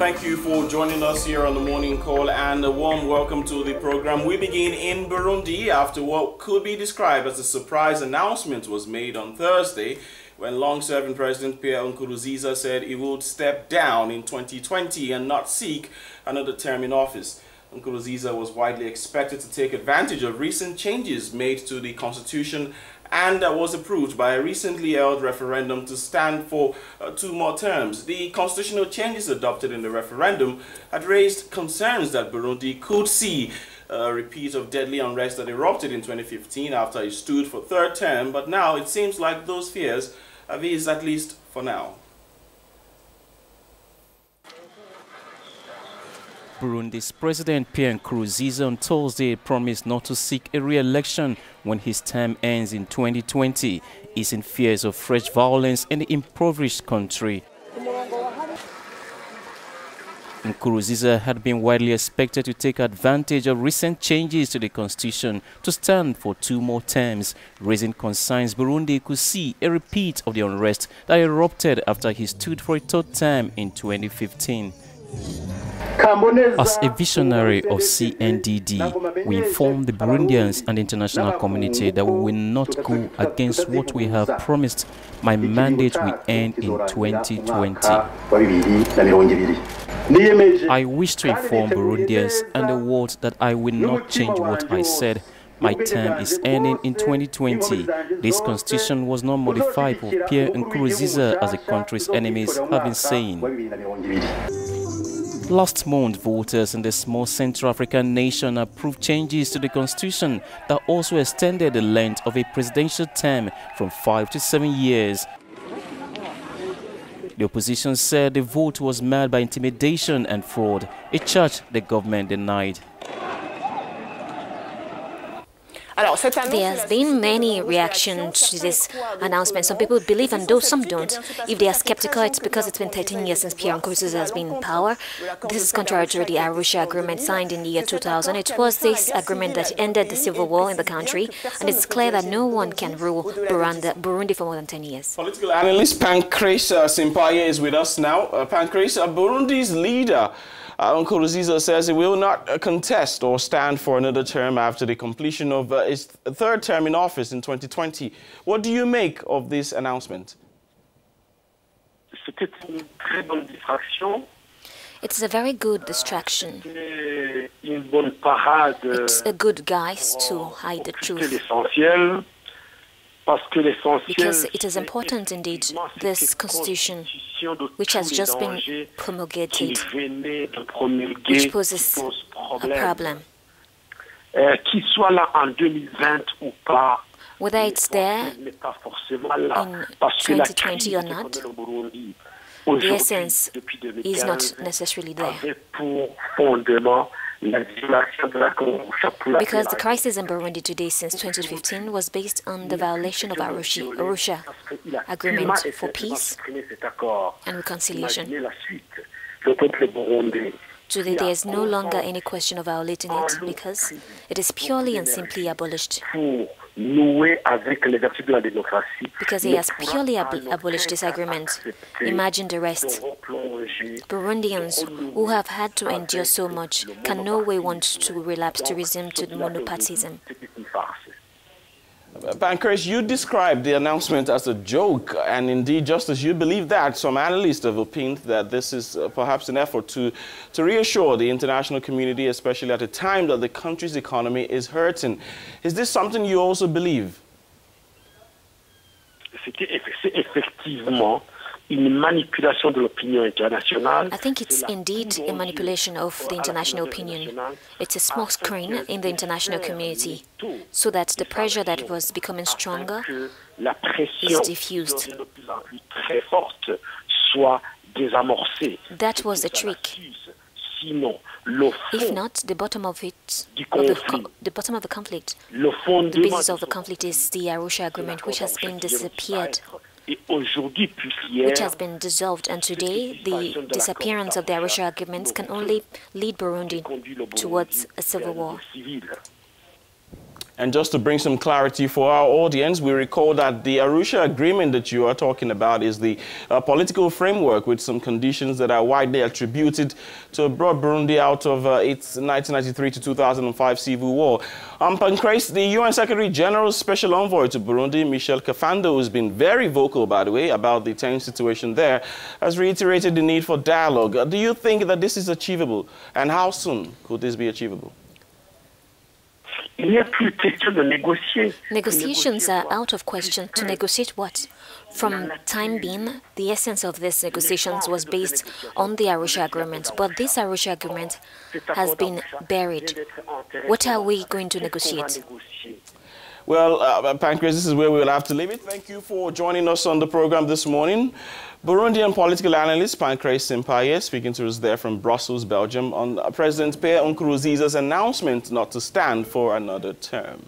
Thank you for joining us here on the morning call, and a warm welcome to the program. We begin in Burundi after what could be described as a surprise announcement was made on Thursday when long-serving President Pierre Nkurunziza said he would step down in 2020 and not seek another term in office. Nkurunziza was widely expected to take advantage of recent changes made to the constitution and was approved by a recently held referendum to stand for 2 more terms. The constitutional changes adopted in the referendum had raised concerns that Burundi could see a repeat of deadly unrest that erupted in 2015 after he stood for 3rd term, but now it seems like those fears have eased, at least for now. Burundi's President Pierre Nkurunziza on Thursday promised not to seek a re-election when his term ends in 2020, easing fears of fresh violence in the impoverished country. Nkurunziza had been widely expected to take advantage of recent changes to the constitution to stand for 2 more terms, raising concerns Burundi could see a repeat of the unrest that erupted after he stood for a 3rd term in 2015. As a visionary of CNDD, we inform the Burundians and the international community that we will not go against what we have promised. My mandate will end in 2020. I wish to inform Burundians and the world that I will not change what I said. My term is ending in 2020. This constitution was not modified for Pierre Nkurunziza, as the country's enemies have been saying. Last month, voters in the small Central African nation approved changes to the constitution that also extended the length of a presidential term from 5 to 7 years. The opposition said the vote was marred by intimidation and fraud, a charge the government denied. There has been many reactions to this announcement. Some people believe and some don't. If they are skeptical, it's because it's been 13 years since Pierre Nkurunziza has been in power. This is contrary to the Arusha Agreement signed in the year 2000. It was this agreement that ended the civil war in the country, and it's clear that no one can rule Burundi for more than 10 years. Political analyst Pancrase Simpaye is with us now. Pancrase, Burundi's leader Nkurunziza says he will not contest or stand for another term after the completion of his 3rd term in office in 2020. What do you make of this announcement? It's a very good distraction. It's a good guise to hide the truth. Because it is important indeed, this constitution, which has just been promulgated, which poses a problem. Whether it's there in 2020 or not, the essence is not necessarily there. Because the crisis in Burundi today since 2015 was based on the violation of Arusha Agreement for Peace and Reconciliation. Today there is no longer any question of violating it because it is purely and simply abolished. Because he has purely abolished this agreement. Imagine the rest. Burundians who have had to endure so much can no way want to relapse to resume to monopartism. Pancrase, you described the announcement as a joke, and indeed, just as you believe that, some analysts have opined that this is perhaps an effort to reassure the international community, especially at a time that the country's economy is hurting. Is this something you also believe? I think it's indeed a manipulation of the international opinion. It's a smokescreen in the international community, so that the pressure that was becoming stronger is diffused. That was the trick. If not, the bottom of it, the bottom of the conflict, the basis of the conflict is the Arusha Agreement, which has been disappeared, which has been dissolved, and today the disappearance of the Arusha Agreements can only lead Burundi towards a civil war. And just to bring some clarity for our audience, we recall that the Arusha Agreement that you are talking about is the political framework with some conditions that are widely attributed to brought Burundi out of its 1993 to 2005 civil war. Pancrase, the UN Secretary General's Special Envoy to Burundi, Michel Kafando, has been very vocal, by the way, about the tense situation there, has reiterated the need for dialogue. Do you think that this is achievable? And how soon could this be achievable? Negotiations are out of question. To negotiate what? From time being, the essence of these negotiations was based on the Arusha Agreement, but this Arusha Agreement has been buried. What are we going to negotiate? Well, Pancrase, this is where we will have to leave it. Thank you for joining us on the program this morning. Burundian political analyst Pancrase Simpaye speaking to us there from Brussels, Belgium, on President Pierre Nkurunziza's announcement not to stand for another term.